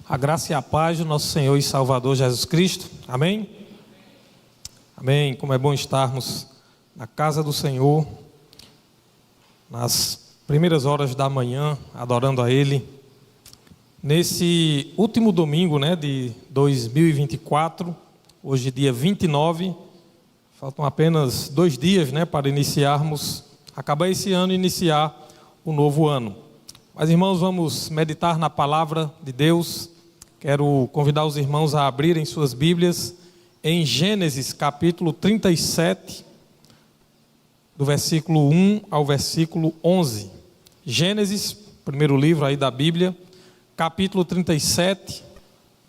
A graça e a paz do nosso Senhor e Salvador Jesus Cristo. Amém? Amém. Como é bom estarmos na casa do Senhor, nas primeiras horas da manhã, adorando a Ele. Nesse último domingo, de 2024, hoje dia 29, faltam apenas 2 dias, para acabar esse ano e iniciar o novo ano. Mas, irmãos, vamos meditar na palavra de Deus. Quero convidar os irmãos a abrirem suas Bíblias em Gênesis capítulo 37, do versículo 1 ao versículo 11. Gênesis, primeiro livro aí da Bíblia, capítulo 37,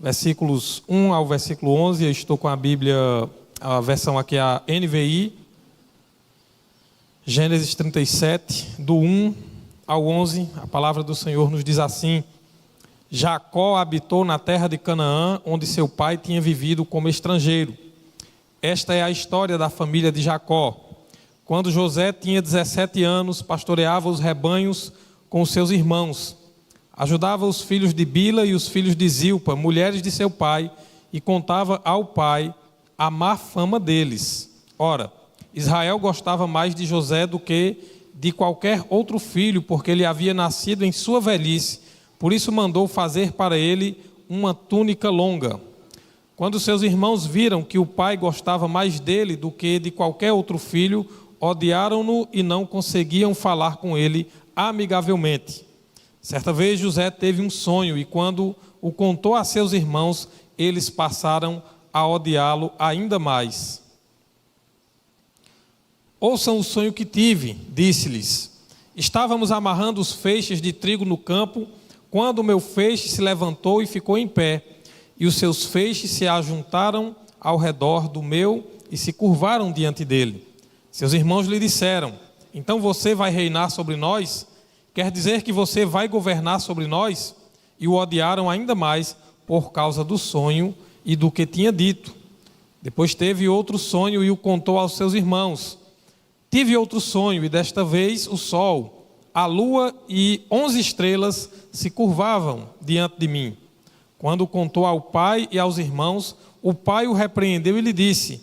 versículos 1 ao versículo 11. Eu estou com a Bíblia, a versão aqui é a NVI. Gênesis 37, do 1 ao 11, a palavra do Senhor nos diz assim: Jacó habitou na terra de Canaã, onde seu pai tinha vivido como estrangeiro. Esta é a história da família de Jacó. Quando José tinha 17 anos, pastoreava os rebanhos com os seus irmãos. Ajudava os filhos de Bila e os filhos de Zilpa, mulheres de seu pai, e contava ao pai a má fama deles. Ora, Israel gostava mais de José do que de qualquer outro filho, porque ele havia nascido em sua velhice. Por isso mandou fazer para ele uma túnica longa. Quando seus irmãos viram que o pai gostava mais dele do que de qualquer outro filho, odiaram-no e não conseguiam falar com ele amigavelmente. Certa vez José teve um sonho e quando o contou a seus irmãos, eles passaram a odiá-lo ainda mais. Ouçam o sonho que tive, disse-lhes. Estávamos amarrando os feixes de trigo no campo, quando o meu feixe se levantou e ficou em pé, e os seus feixes se ajuntaram ao redor do meu e se curvaram diante dele. Seus irmãos lhe disseram: então você vai reinar sobre nós? Quer dizer que você vai governar sobre nós? E o odiaram ainda mais por causa do sonho e do que tinha dito. Depois teve outro sonho e o contou aos seus irmãos. Tive outro sonho e desta vez o sol, a lua e 11 estrelas se curvavam diante de mim. Quando contou ao pai e aos irmãos, o pai o repreendeu e lhe disse: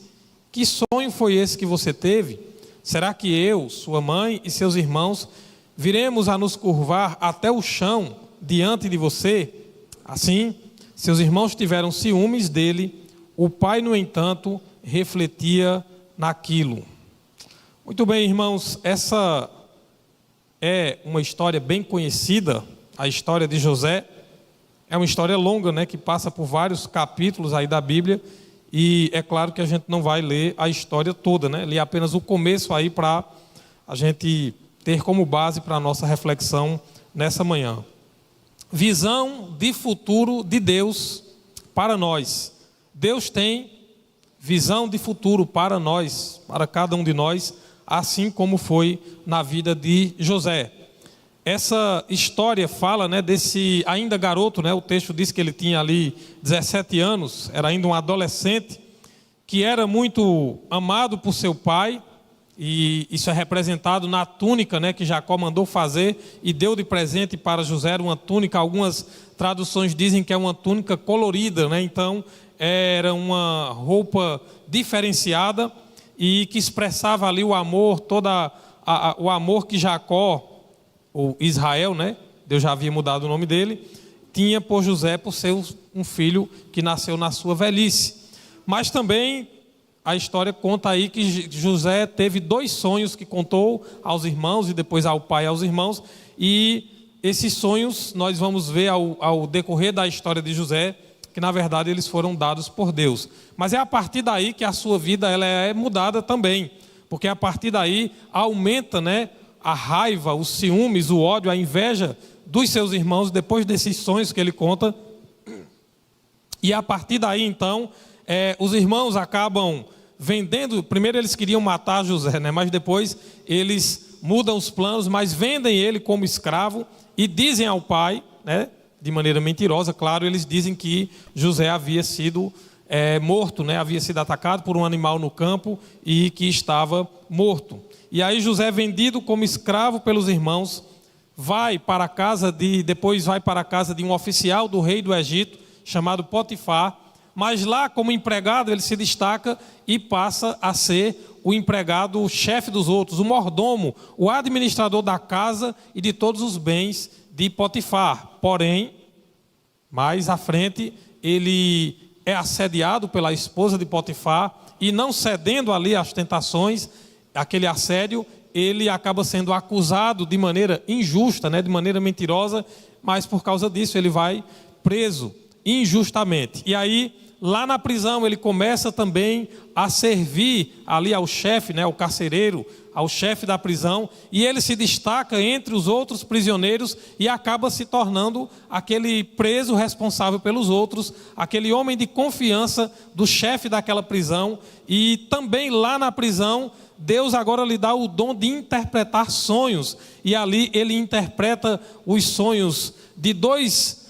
que sonho foi esse que você teve? Será que eu, sua mãe e seus irmãos viremos a nos curvar até o chão diante de você? Assim, seus irmãos tiveram ciúmes dele. O pai, no entanto, refletia naquilo. Muito bem, irmãos, essa é uma história bem conhecida, a história de José. É uma história longa, que passa por vários capítulos aí da Bíblia. E é claro que a gente não vai ler a história toda, Ler apenas o começo aí para a gente ter como base para a nossa reflexão nessa manhã. Visão de futuro de Deus para nós. Deus tem visão de futuro para nós, para cada um de nós, assim como foi na vida de José. Essa história fala, desse ainda garoto, o texto diz que ele tinha ali 17 anos, era ainda um adolescente, que era muito amado por seu pai, e isso é representado na túnica, que Jacó mandou fazer e deu de presente para José. Era uma túnica, algumas traduções dizem que é uma túnica colorida, então era uma roupa diferenciada, e que expressava ali o amor, o amor que Jacó, ou Israel, Deus já havia mudado o nome dele, tinha por José, por ser um filho que nasceu na sua velhice. Mas também a história conta aí que José teve 2 sonhos que contou aos irmãos e depois ao pai e aos irmãos, e esses sonhos nós vamos ver ao decorrer da história de José, que na verdade eles foram dados por Deus. Mas é a partir daí que a sua vida ela é mudada também, porque a partir daí aumenta, a raiva, os ciúmes, o ódio, a inveja dos seus irmãos depois desses sonhos que ele conta. E a partir daí então, os irmãos acabam vendendo. Primeiro eles queriam matar José, mas depois eles mudam os planos, mas vendem ele como escravo e dizem ao pai, de maneira mentirosa, claro, eles dizem que José havia sido morto, havia sido atacado por um animal no campo e que estava morto. E aí José, vendido como escravo pelos irmãos, depois vai para a casa de um oficial do rei do Egito, chamado Potifar, mas lá como empregado ele se destaca e passa a ser o empregado, o chefe dos outros, o mordomo, o administrador da casa e de todos os bens de Potifar. Porém, mais à frente, ele é assediado pela esposa de Potifar e não cedendo ali às tentações, aquele assédio, ele acaba sendo acusado de maneira injusta, de maneira mentirosa, mas por causa disso ele vai preso injustamente. E aí, lá na prisão, ele começa também a servir ali ao chefe, ao carcereiro, ao chefe da prisão, e ele se destaca entre os outros prisioneiros e acaba se tornando aquele preso responsável pelos outros, aquele homem de confiança do chefe daquela prisão. E também lá na prisão, Deus agora lhe dá o dom de interpretar sonhos, e ali ele interpreta os sonhos de dois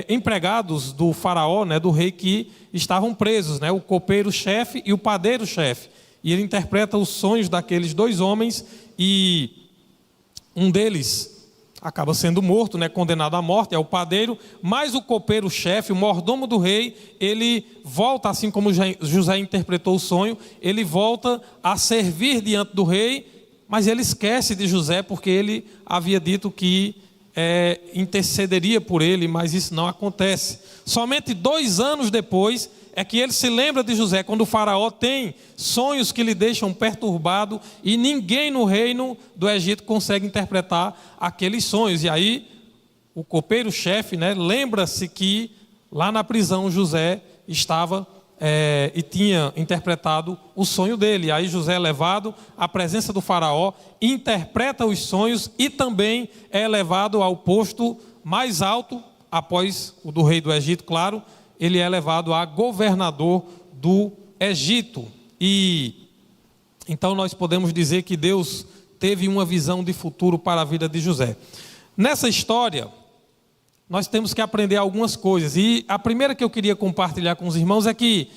empregados do faraó, do rei, que estavam presos, o copeiro-chefe e o padeiro-chefe. E ele interpreta os sonhos daqueles dois homens, e um deles acaba sendo morto, condenado à morte, é o padeiro, mas o copeiro-chefe, o mordomo do rei, ele volta, assim como José interpretou o sonho, ele volta a servir diante do rei, mas ele esquece de José, porque ele havia dito que intercederia por ele, mas isso não acontece. Somente 2 anos depois é que ele se lembra de José, quando o faraó tem sonhos que lhe deixam perturbado e ninguém no reino do Egito consegue interpretar aqueles sonhos. E aí o copeiro-chefe lembra-se que lá na prisão José estava e tinha interpretado o sonho dele. E aí José é levado à presença do faraó, interpreta os sonhos e também é levado ao posto mais alto, após o do rei do Egito, claro. Ele é levado a governador do Egito. E então nós podemos dizer que Deus teve uma visão de futuro para a vida de José. Nessa história, nós temos que aprender algumas coisas. E a primeira que eu queria compartilhar com os irmãos é que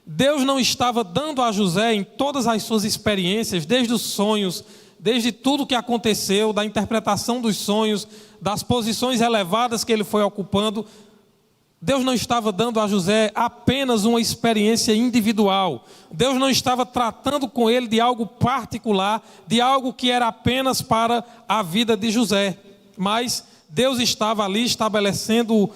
Deus não estava dando a José, em todas as suas experiências, desde os sonhos, desde tudo que aconteceu, da interpretação dos sonhos, das posições elevadas que ele foi ocupando, Deus não estava dando a José apenas uma experiência individual. Deus não estava tratando com ele de algo particular, de algo que era apenas para a vida de José. Mas Deus estava ali estabelecendo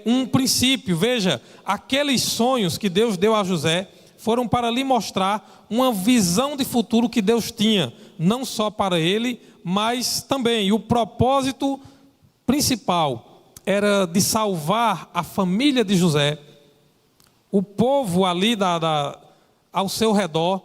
um princípio. Veja, aqueles sonhos que Deus deu a José foram para lhe mostrar uma visão de futuro que Deus tinha, não só para ele, mas também. E o propósito principal era de salvar a família de José, o povo ali ao seu redor,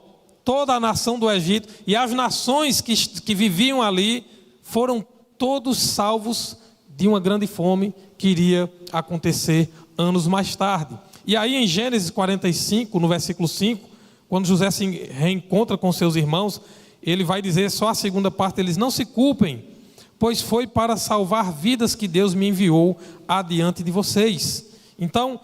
toda a nação do Egito, e as nações que viviam ali, foram todos salvos de uma grande fome que iria acontecer anos mais tarde. E aí em Gênesis 45, no versículo 5, quando José se reencontra com seus irmãos, ele vai dizer, só a segunda parte, eles: não se culpem, pois foi para salvar vidas que Deus me enviou adiante de vocês. Então,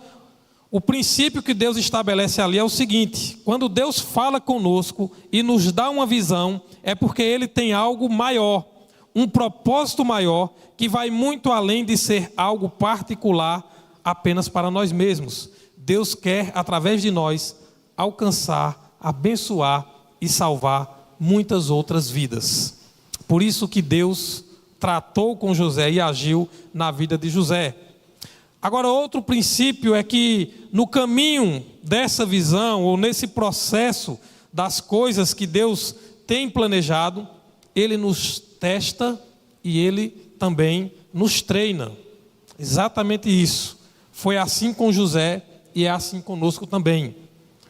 o princípio que Deus estabelece ali é o seguinte: quando Deus fala conosco e nos dá uma visão, é porque Ele tem algo maior, um propósito maior, que vai muito além de ser algo particular apenas para nós mesmos. Deus quer, através de nós, alcançar, abençoar e salvar muitas outras vidas. Por isso que Deus tratou com José e agiu na vida de José. Agora, outro princípio é que no caminho dessa visão, ou nesse processo das coisas que Deus tem planejado, Ele nos testa e Ele também nos treina. Exatamente isso. Foi assim com José e é assim conosco também.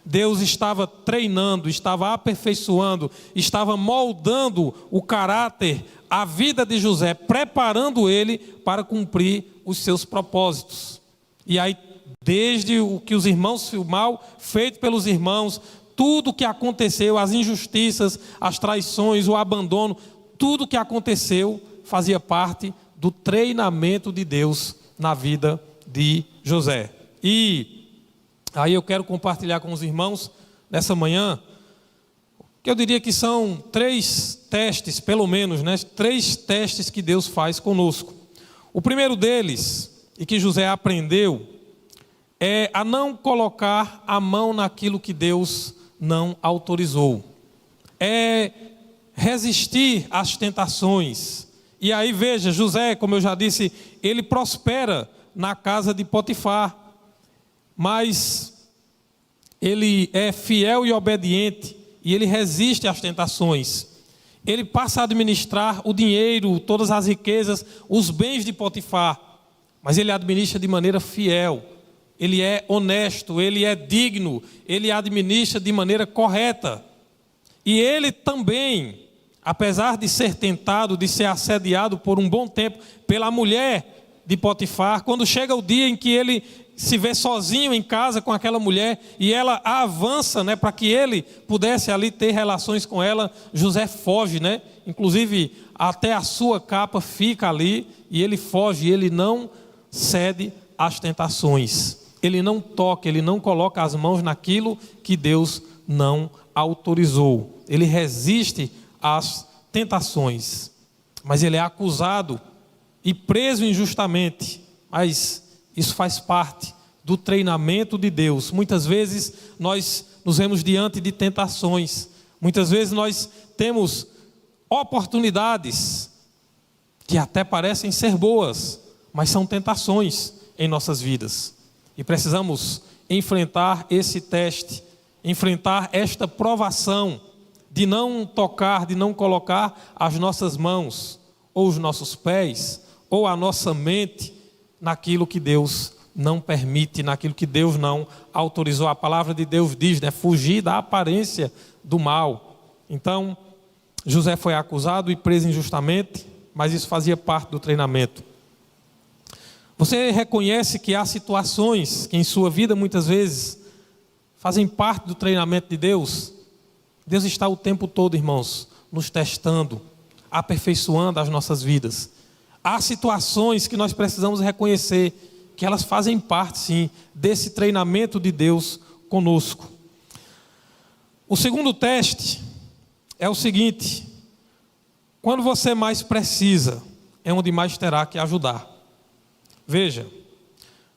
Deus estava treinando, estava aperfeiçoando, estava moldando o caráter, a vida de José, preparando ele para cumprir os seus propósitos. E aí, desde o que os irmãos, o mal feito pelos irmãos, tudo que aconteceu, as injustiças, as traições, o abandono, tudo que aconteceu fazia parte do treinamento de Deus na vida de José. E aí eu quero compartilhar com os irmãos nessa manhã, que eu diria que são 3 testes, pelo menos, 3 testes que Deus faz conosco. O primeiro deles, e que José aprendeu, é a não colocar a mão naquilo que Deus não autorizou. É resistir às tentações. E aí veja, José, como eu já disse, ele prospera na casa de Potifar, mas ele é fiel e obediente e ele resiste às tentações. Ele passa a administrar o dinheiro, todas as riquezas, os bens de Potifar, mas ele administra de maneira fiel. Ele é honesto, ele é digno, ele administra de maneira correta. E ele também, apesar de ser tentado, de ser assediado por um bom tempo pela mulher de Potifar, quando chega o dia em que ele se vê sozinho em casa com aquela mulher e ela avança, para que ele pudesse ali ter relações com ela, José foge, inclusive até a sua capa fica ali e ele foge, ele não cede às tentações. Ele não toca, ele não coloca as mãos naquilo que Deus não autorizou. Ele resiste às tentações, mas ele é acusado e preso injustamente. Mas isso faz parte do treinamento de Deus. Muitas vezes nós nos vemos diante de tentações. Muitas vezes nós temos oportunidades que até parecem ser boas, mas são tentações em nossas vidas. E precisamos enfrentar esse teste, enfrentar esta provação de não tocar, de não colocar as nossas mãos, ou os nossos pés, ou a nossa mente naquilo que Deus não permite, naquilo que Deus não autorizou. A palavra de Deus diz, fugir da aparência do mal. Então, José foi acusado e preso injustamente, mas isso fazia parte do treinamento. Você reconhece que há situações que em sua vida muitas vezes fazem parte do treinamento de Deus? Deus está o tempo todo, irmãos, nos testando, aperfeiçoando as nossas vidas. Há situações que nós precisamos reconhecer que elas fazem parte, sim, desse treinamento de Deus conosco. O segundo teste é o seguinte: quando você mais precisa, é onde mais terá que ajudar. Veja,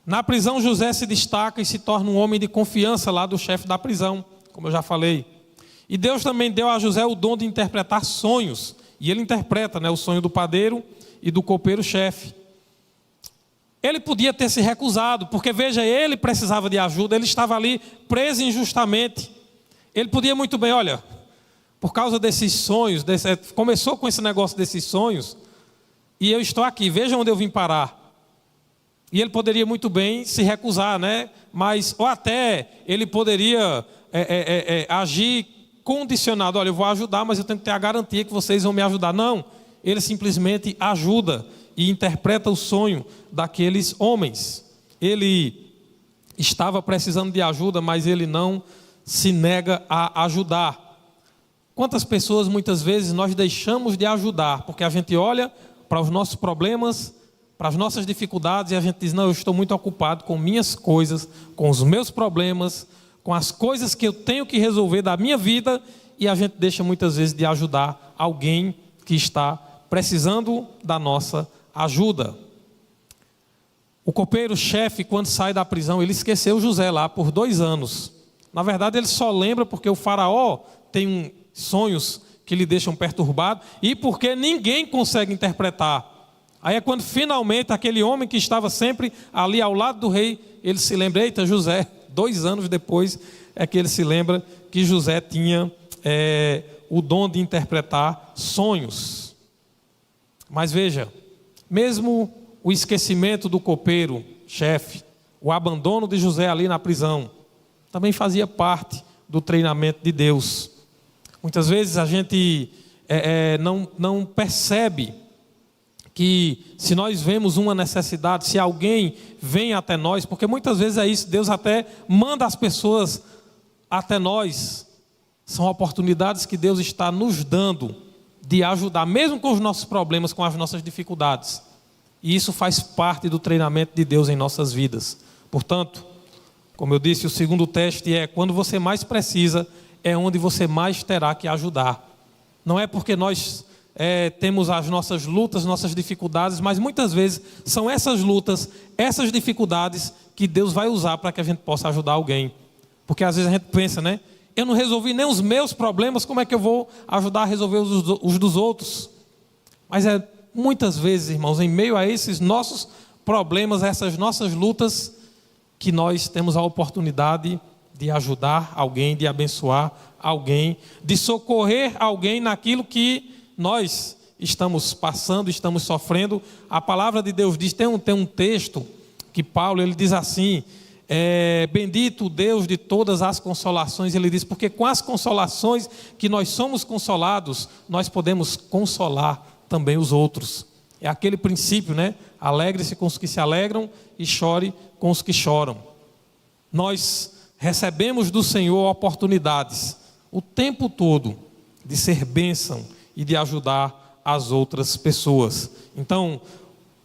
na prisão José se destaca e se torna um homem de confiança lá do chefe da prisão, como eu já falei. E Deus também deu a José o dom de interpretar sonhos, e ele interpreta, o sonho do padeiro e do copeiro-chefe. Ele podia ter se recusado, porque veja, ele precisava de ajuda, ele estava ali preso injustamente. Ele podia muito bem, olha, por causa desses sonhos, começou com esse negócio desses sonhos, e eu estou aqui, veja onde eu vim parar. E ele poderia muito bem se recusar, mas, ou até ele poderia agir condicionado, olha, eu vou ajudar, mas eu tenho que ter a garantia que vocês vão me ajudar. Não, ele simplesmente ajuda e interpreta o sonho daqueles homens. Ele estava precisando de ajuda, mas ele não se nega a ajudar. Quantas pessoas muitas vezes nós deixamos de ajudar, porque a gente olha para os nossos problemas, para as nossas dificuldades, e a gente diz, não, eu estou muito ocupado com minhas coisas, com os meus problemas, com as coisas que eu tenho que resolver da minha vida, e a gente deixa muitas vezes de ajudar alguém que está precisando da nossa ajuda. O copeiro-chefe, quando sai da prisão, ele esqueceu José lá por 2 anos. Na verdade, ele só lembra porque o faraó tem sonhos que lhe deixam perturbado e porque ninguém consegue interpretar. Aí é quando finalmente aquele homem que estava sempre ali ao lado do rei, ele se lembra, eita, José, 2 anos depois é que ele se lembra que José tinha o dom de interpretar sonhos. Mas veja, mesmo o esquecimento do copeiro-chefe, o abandono de José ali na prisão, também fazia parte do treinamento de Deus. Muitas vezes a gente não percebe que se nós vemos uma necessidade, se alguém vem até nós, porque muitas vezes é isso, Deus até manda as pessoas até nós, são oportunidades que Deus está nos dando de ajudar, mesmo com os nossos problemas, com as nossas dificuldades. E isso faz parte do treinamento de Deus em nossas vidas. Portanto, como eu disse, o segundo teste é quando você mais precisa, é onde você mais terá que ajudar. Não é porque nós temos as nossas lutas, nossas dificuldades, mas muitas vezes são essas lutas, essas dificuldades que Deus vai usar para que a gente possa ajudar alguém. Porque às vezes a gente pensa, né? Eu não resolvi nem os meus problemas, como é que eu vou ajudar a resolver os dos outros? Mas muitas vezes, irmãos, em meio a esses nossos problemas, essas nossas lutas, que nós temos a oportunidade de ajudar alguém, de abençoar alguém, de socorrer alguém naquilo que nós estamos passando, estamos sofrendo. A palavra de Deus diz, tem um texto que Paulo, ele diz assim, bendito o Deus de todas as consolações, ele diz, porque com as consolações que nós somos consolados, nós podemos consolar também os outros. É aquele princípio, né? Alegre-se com os que se alegram e chore com os que choram. Nós recebemos do Senhor oportunidades o tempo todo de ser bênção e de ajudar as outras pessoas. Então,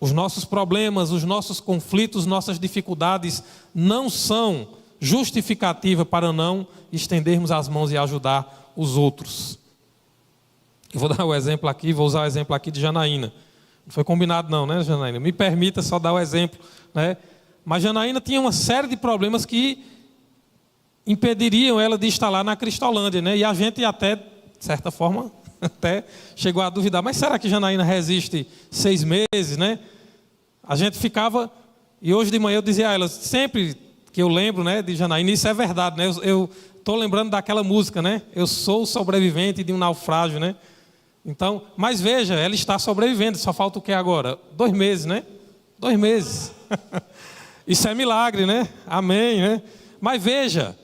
os nossos problemas, os nossos conflitos, nossas dificuldades não são justificativa para não estendermos as mãos e ajudar os outros. Eu vou dar o exemplo aqui, vou usar o exemplo aqui de Janaína. Não foi combinado não, né, Janaína? Me permita só dar o exemplo, né? Mas Janaína tinha uma série de problemas que impediriam ela de estar lá na Cristolândia, né? E a gente até, de certa forma, até chegou a duvidar, mas será que Janaína resiste 6 meses, né? A gente ficava, e hoje de manhã eu dizia a ela, sempre que eu lembro, né, de Janaína, isso é verdade, né? Eu estou lembrando daquela música, né? Eu sou sobrevivente de um naufrágio, né? Então, mas veja, ela está sobrevivendo, só falta o que agora? 2 meses, né? 2 meses. Isso é milagre, né? Amém, né? Mas veja,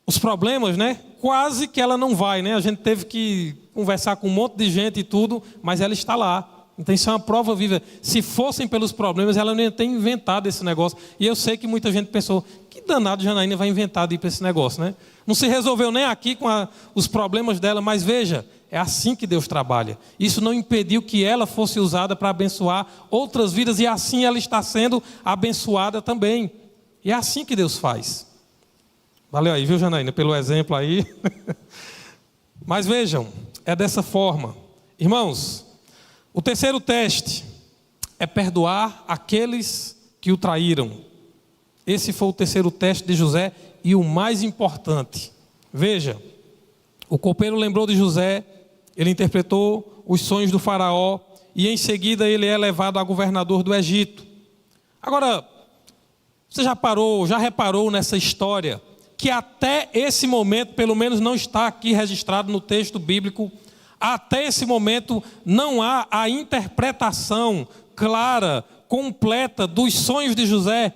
os problemas, né? Quase que ela não vai, né? A gente teve que conversar com um monte de gente e tudo, mas ela está lá. Então isso é uma prova viva. Se fossem pelos problemas, ela não ia ter inventado esse negócio. E eu sei que muita gente pensou, que danado Janaína vai inventar de ir para esse negócio, né? Não se resolveu nem aqui com os problemas dela, mas veja, é assim que Deus trabalha. Isso não impediu que ela fosse usada para abençoar outras vidas, e assim ela está sendo abençoada também. E é assim que Deus faz. Valeu aí, viu, Janaína, pelo exemplo aí. Mas vejam, é dessa forma. Irmãos, o terceiro teste é perdoar aqueles que o traíram. Esse foi o terceiro teste de José e o mais importante. Veja, o copeiro lembrou de José, ele interpretou os sonhos do faraó e em seguida ele é levado a governador do Egito. Agora, você já reparou nessa história que até esse momento, pelo menos não está aqui registrado no texto bíblico, até esse momento não há a interpretação clara, completa dos sonhos de José.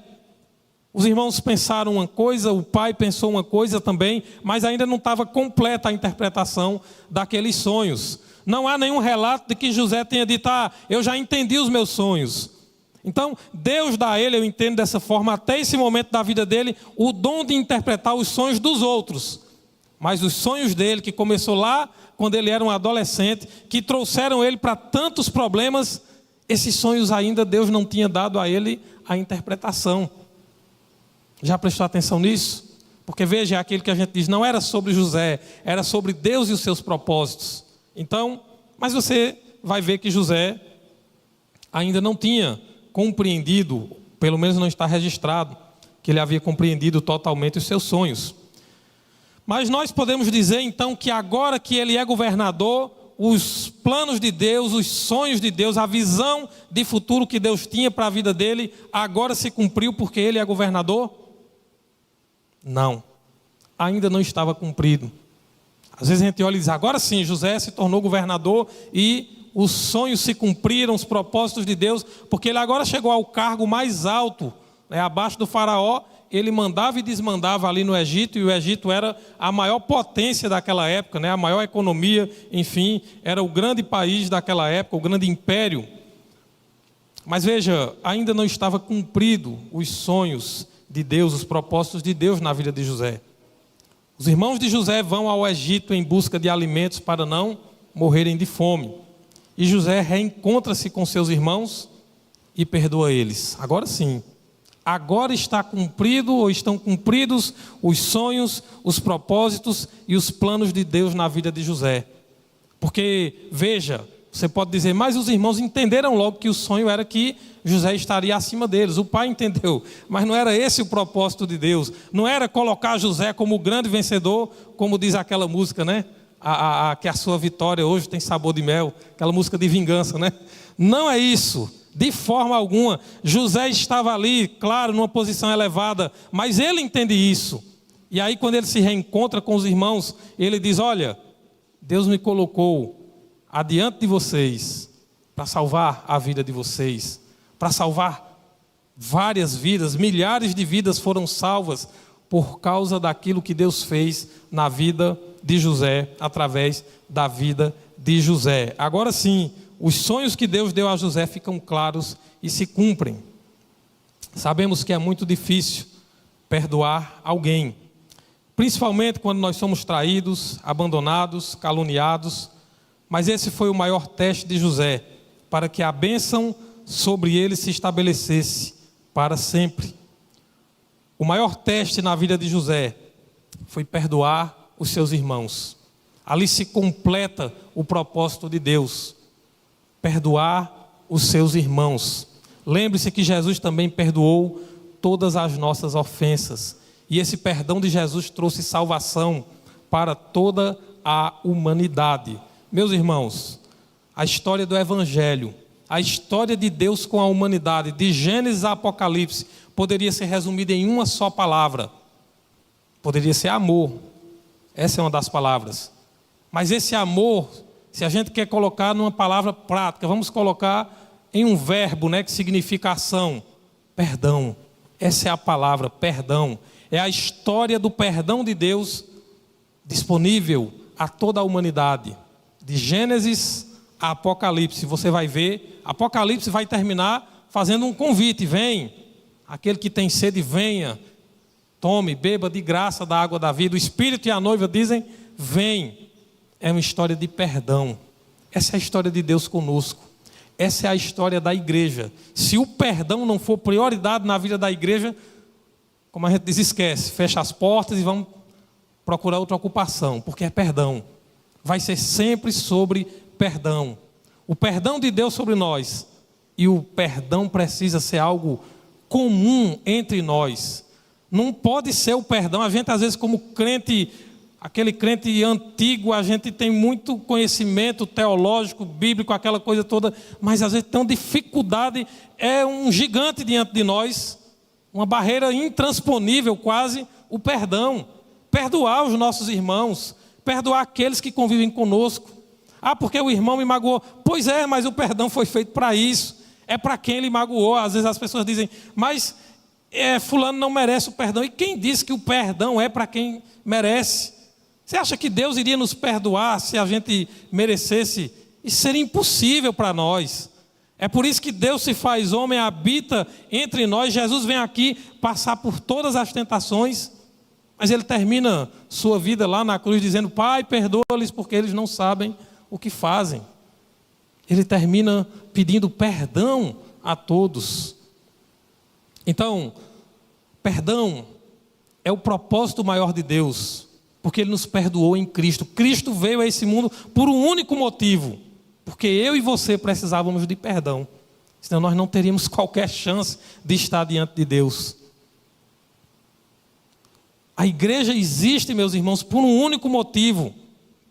Os irmãos pensaram uma coisa, o pai pensou uma coisa também, mas ainda não estava completa a interpretação daqueles sonhos. Não há nenhum relato de que José tenha dito, eu já entendi os meus sonhos. Então, Deus dá a ele, eu entendo dessa forma, até esse momento da vida dele, o dom de interpretar os sonhos dos outros. Mas os sonhos dele, que começou lá, quando ele era um adolescente, que trouxeram ele para tantos problemas, esses sonhos ainda Deus não tinha dado a ele a interpretação. Já prestou atenção nisso? Porque veja, é aquilo que a gente diz, não era sobre José, era sobre Deus e os seus propósitos. Então, mas você vai ver que José ainda não tinha compreendido, pelo menos não está registrado, que ele havia compreendido totalmente os seus sonhos. Mas nós podemos dizer então que agora que ele é governador, os planos de Deus, os sonhos de Deus, a visão de futuro que Deus tinha para a vida dele, agora se cumpriu porque ele é governador? Não, ainda não estava cumprido. Às vezes a gente olha e diz, agora sim, José se tornou governador e os sonhos se cumpriram, os propósitos de Deus, porque ele agora chegou ao cargo mais alto, né, abaixo do faraó. Ele mandava e desmandava ali no Egito, e o Egito era a maior potência daquela época, né, a maior economia, enfim, era o grande país daquela época, o grande império. Mas veja, ainda não estava cumprido os sonhos de Deus, os propósitos de Deus na vida de José. Os irmãos de José vão ao Egito em busca de alimentos para não morrerem de fome. E José reencontra-se com seus irmãos e perdoa eles. Agora sim, agora está cumprido ou estão cumpridos os sonhos, os propósitos e os planos de Deus na vida de José. Porque, veja, você pode dizer, mas os irmãos entenderam logo que o sonho era que José estaria acima deles. O pai entendeu, mas não era esse o propósito de Deus. Não era colocar José como o grande vencedor, como diz aquela música, né? Que a sua vitória hoje tem sabor de mel. Aquela música de vingança, né? Não é isso, de forma alguma. José estava ali, claro, numa posição elevada, mas ele entende isso. E aí quando ele se reencontra com os irmãos, ele diz, olha, Deus me colocou adiante de vocês, para salvar a vida de vocês, para salvar várias vidas, milhares de vidas foram salvas por causa daquilo que Deus fez na vida de José, através da vida de José. Agora sim, os sonhos que Deus deu a José ficam claros e se cumprem. Sabemos que é muito difícil perdoar alguém, principalmente quando nós somos traídos, abandonados, caluniados. Mas esse foi o maior teste de José, para que a bênção sobre ele se estabelecesse para sempre. O maior teste na vida de José foi perdoar os seus irmãos. Ali se completa o propósito de Deus, perdoar os seus irmãos. Lembre-se que Jesus também perdoou todas as nossas ofensas, e esse perdão de Jesus trouxe salvação para toda a humanidade. Meus irmãos, a história do Evangelho, a história de Deus com a humanidade, de Gênesis a Apocalipse, poderia ser resumida em uma só palavra. Poderia ser amor. Essa é uma das palavras. Mas esse amor, se a gente quer colocar numa palavra prática, vamos colocar em um verbo, né, que significa ação. Perdão. Essa é a palavra, perdão. É a história do perdão de Deus disponível a toda a humanidade. De Gênesis a Apocalipse, você vai ver, Apocalipse vai terminar fazendo um convite, vem, aquele que tem sede venha, tome, beba de graça da água da vida, o Espírito e a noiva dizem, vem. É uma história de perdão, essa é a história de Deus conosco, essa é a história da igreja. Se o perdão não for prioridade na vida da igreja, como a gente diz, esquece, fecha as portas e vamos procurar outra ocupação, porque é perdão. Vai ser sempre sobre perdão. O perdão de Deus sobre nós. E o perdão precisa ser algo comum entre nós. Não pode ser o perdão. A gente às vezes como crente, aquele crente antigo, a gente tem muito conhecimento teológico, bíblico, aquela coisa toda, mas às vezes tem uma dificuldade, é um gigante diante de nós, uma barreira intransponível quase, o perdão. Perdoar os nossos irmãos, perdoar aqueles que convivem conosco. Ah, porque o irmão me magoou. Pois é, mas o perdão foi feito para isso. É para quem ele magoou. Às vezes as pessoas dizem, mas fulano não merece o perdão. E quem disse que o perdão é para quem merece? Você acha que Deus iria nos perdoar se a gente merecesse? Isso seria impossível para nós. É por isso que Deus se faz homem, habita entre nós. Jesus vem aqui passar por todas as tentações. Mas ele termina sua vida lá na cruz dizendo, Pai, perdoa-lhes porque eles não sabem o que fazem. Ele termina pedindo perdão a todos. Então, perdão é o propósito maior de Deus, porque ele nos perdoou em Cristo. Cristo veio a esse mundo por um único motivo, porque eu e você precisávamos de perdão, senão nós não teríamos qualquer chance de estar diante de Deus. A igreja existe, meus irmãos, por um único motivo,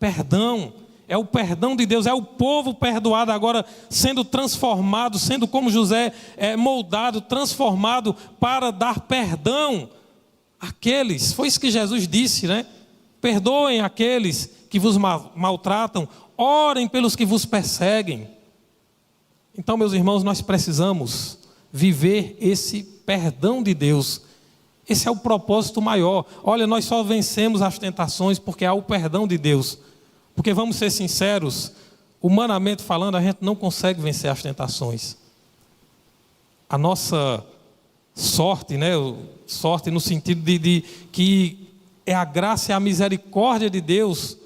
perdão. É o perdão de Deus, é o povo perdoado agora sendo transformado, sendo como José, moldado, transformado para dar perdão àqueles. Foi isso que Jesus disse, né? Perdoem aqueles que vos maltratam, orem pelos que vos perseguem. Então, meus irmãos, nós precisamos viver esse perdão de Deus. Esse é o propósito maior. Olha, nós só vencemos as tentações porque há o perdão de Deus. Porque vamos ser sinceros, humanamente falando, a gente não consegue vencer as tentações. A nossa sorte, né? Sorte no sentido de que é a graça e a misericórdia de Deus,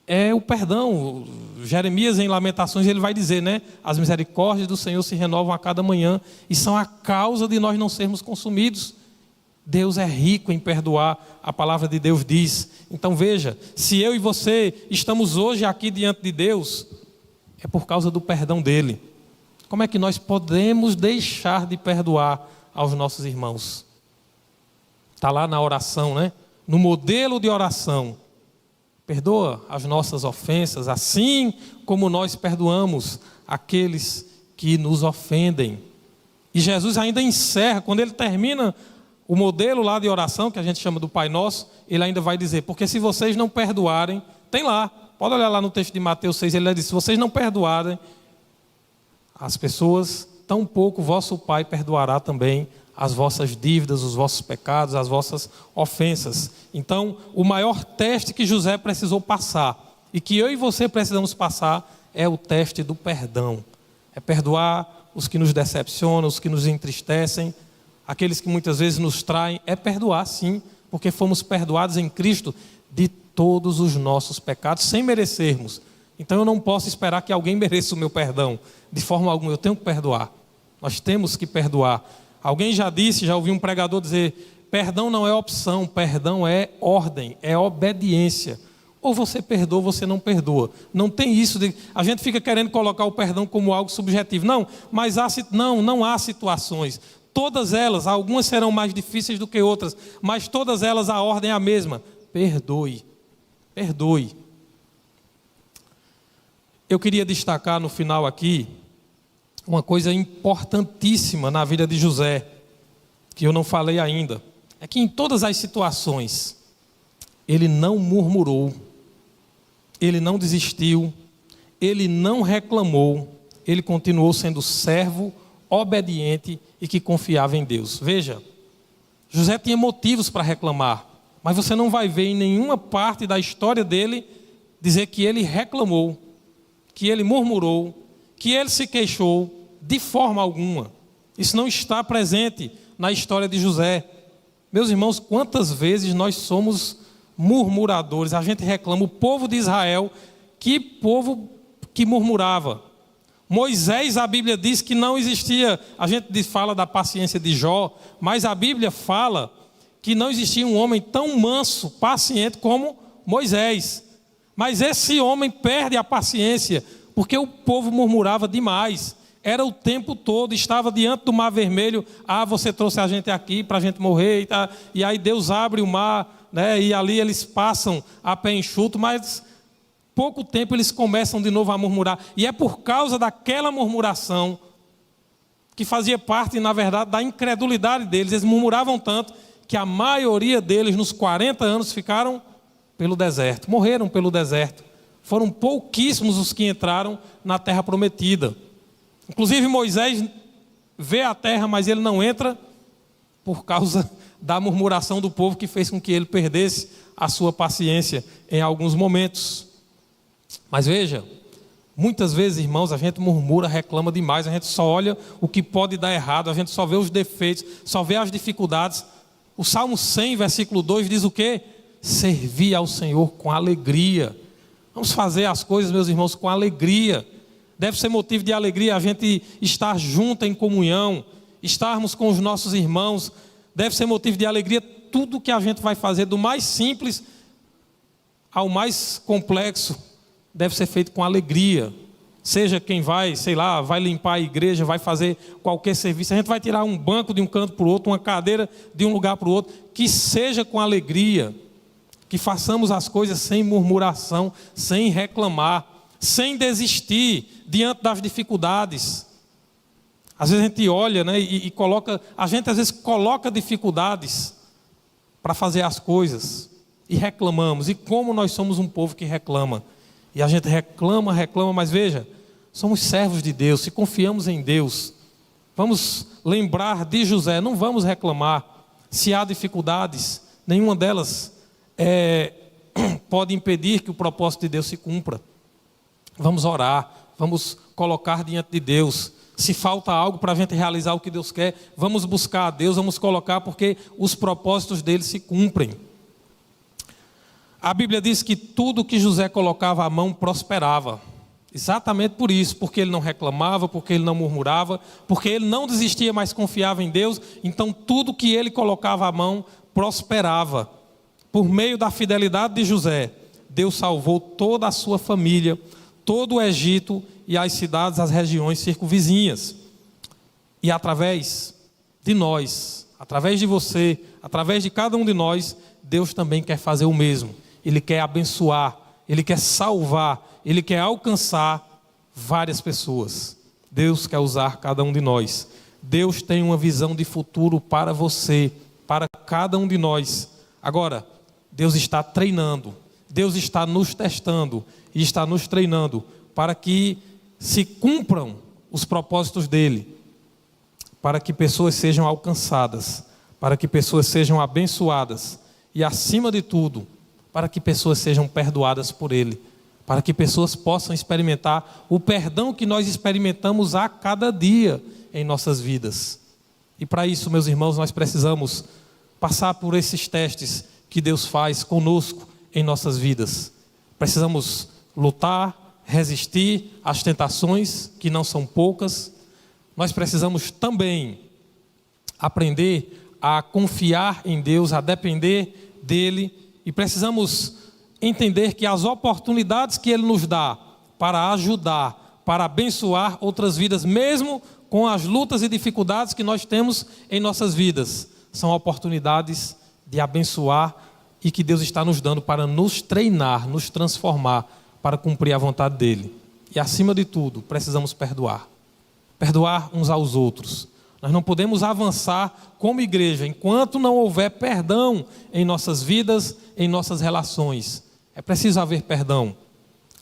é o perdão. Jeremias em Lamentações ele vai dizer, né? As misericórdias do Senhor se renovam a cada manhã e são a causa de nós não sermos consumidos. Deus é rico em perdoar, a palavra de Deus diz. Então veja, se eu e você estamos hoje aqui diante de Deus, é por causa do perdão dele. Como é que nós podemos deixar de perdoar aos nossos irmãos? Está lá na oração, né? No modelo de oração. Perdoa as nossas ofensas, assim como nós perdoamos aqueles que nos ofendem. E Jesus ainda encerra, quando ele termina o modelo lá de oração, que a gente chama do Pai Nosso, ele ainda vai dizer, porque se vocês não perdoarem, tem lá, pode olhar lá no texto de Mateus 6, ele diz, se vocês não perdoarem as pessoas, tampouco vosso Pai perdoará também as vossas dívidas, os vossos pecados, as vossas ofensas. Então, o maior teste que José precisou passar, e que eu e você precisamos passar, é o teste do perdão. É perdoar os que nos decepcionam, os que nos entristecem, aqueles que muitas vezes nos traem. É perdoar sim, porque fomos perdoados em Cristo de todos os nossos pecados, sem merecermos. Então eu não posso esperar que alguém mereça o meu perdão, de forma alguma. Eu tenho que perdoar, nós temos que perdoar. Alguém já disse, já ouvi um pregador dizer, perdão não é opção, perdão é ordem, é obediência. Ou você perdoa ou você não perdoa. Não tem isso de... A gente fica querendo colocar o perdão como algo subjetivo. Não, mas não há situações. Todas elas, algumas serão mais difíceis do que outras, mas todas elas a ordem é a mesma. Perdoe. Perdoe. Eu queria destacar no final aqui uma coisa importantíssima na vida de José, que eu não falei ainda. É que em todas as situações, ele não murmurou, ele não desistiu, ele não reclamou, ele continuou sendo servo, obediente e que confiava em Deus. Veja, José tinha motivos para reclamar, mas você não vai ver em nenhuma parte da história dele dizer que ele reclamou, que ele murmurou, que ele se queixou, de forma alguma. Isso não está presente na história de José. Meus irmãos, quantas vezes nós somos murmuradores, a gente reclama. O povo de Israel, que povo que murmurava. Moisés, a Bíblia diz que não existia, a gente fala da paciência de Jó, mas a Bíblia fala que não existia um homem tão manso, paciente como Moisés. Mas esse homem perde a paciência, porque o povo murmurava demais. Era o tempo todo, estava diante do mar vermelho. Ah, você trouxe a gente aqui para a gente morrer. E aí Deus abre o mar, né? E ali eles passam a pé enxuto, mas pouco tempo eles começam de novo a murmurar. E é por causa daquela murmuração, que fazia parte, na verdade, da incredulidade deles. Eles murmuravam tanto que a maioria deles, nos 40 anos, ficaram pelo deserto. Morreram pelo deserto. Foram pouquíssimos os que entraram na terra prometida. Inclusive Moisés vê a terra, mas ele não entra por causa da murmuração do povo, que fez com que ele perdesse a sua paciência em alguns momentos. Mas veja, muitas vezes, irmãos, a gente murmura, reclama demais, a gente só olha o que pode dar errado, a gente só vê os defeitos, só vê as dificuldades. O Salmo 100, versículo 2 diz o quê? Servir ao Senhor com alegria. Vamos fazer as coisas, meus irmãos, com alegria. Deve ser motivo de alegria a gente estar junto em comunhão, estarmos com os nossos irmãos. Deve ser motivo de alegria tudo que a gente vai fazer, do mais simples ao mais complexo, deve ser feito com alegria. Seja quem vai, sei lá, vai limpar a igreja, vai fazer qualquer serviço, a gente vai tirar um banco de um canto para o outro, uma cadeira de um lugar para o outro, que seja com alegria, que façamos as coisas sem murmuração, sem reclamar, sem desistir diante das dificuldades. Às vezes a gente olha, né, e coloca, a gente às vezes coloca dificuldades para fazer as coisas e reclamamos. E como nós somos um povo que reclama, e a gente reclama, mas veja, somos servos de Deus, se confiamos em Deus, vamos lembrar de José, não vamos reclamar. Se há dificuldades, nenhuma delas pode impedir que o propósito de Deus se cumpra. Vamos orar, vamos colocar diante de Deus. Se falta algo para a gente realizar o que Deus quer, vamos buscar a Deus, vamos colocar, porque os propósitos dele se cumprem. A Bíblia diz que tudo que José colocava à mão prosperava. Exatamente por isso, porque ele não reclamava, porque ele não murmurava, porque ele não desistia, mas confiava em Deus. Então tudo que ele colocava à mão prosperava. Por meio da fidelidade de José, Deus salvou toda a sua família, todo o Egito e as cidades, as regiões circunvizinhas. E através de nós, através de você, através de cada um de nós, Deus também quer fazer o mesmo. Ele quer abençoar, Ele quer salvar, Ele quer alcançar várias pessoas. Deus quer usar cada um de nós. Deus tem uma visão de futuro para você, para cada um de nós. Agora, Deus está treinando, Deus está nos testando e está nos treinando para que se cumpram os propósitos dEle, para que pessoas sejam alcançadas, para que pessoas sejam abençoadas e, acima de tudo, para que pessoas sejam perdoadas por Ele, para que pessoas possam experimentar o perdão que nós experimentamos a cada dia em nossas vidas. E para isso, meus irmãos, nós precisamos passar por esses testes que Deus faz conosco em nossas vidas. Precisamos lutar, resistir às tentações, que não são poucas. Nós precisamos também aprender a confiar em Deus, a depender dEle, e precisamos entender que as oportunidades que Ele nos dá para ajudar, para abençoar outras vidas, mesmo com as lutas e dificuldades que nós temos em nossas vidas, são oportunidades de abençoar e que Deus está nos dando para nos treinar, nos transformar, para cumprir a vontade dEle. E acima de tudo, precisamos perdoar. Perdoar uns aos outros. Nós não podemos avançar como igreja enquanto não houver perdão em nossas vidas, em nossas relações. É preciso haver perdão.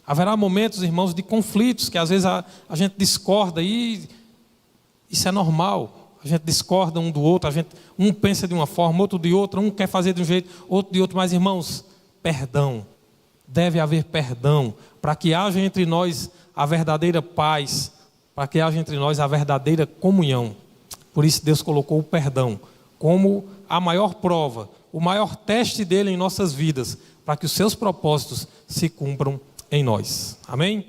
Haverá momentos, irmãos, de conflitos que às vezes a gente discorda e isso é normal. A gente discorda um do outro, um pensa de uma forma, outro de outra, um quer fazer de um jeito, outro de outro. Mas, irmãos, perdão. Deve haver perdão para que haja entre nós a verdadeira paz, para que haja entre nós a verdadeira comunhão. Por isso Deus colocou o perdão como a maior prova, o maior teste dele em nossas vidas, para que os seus propósitos se cumpram em nós. Amém?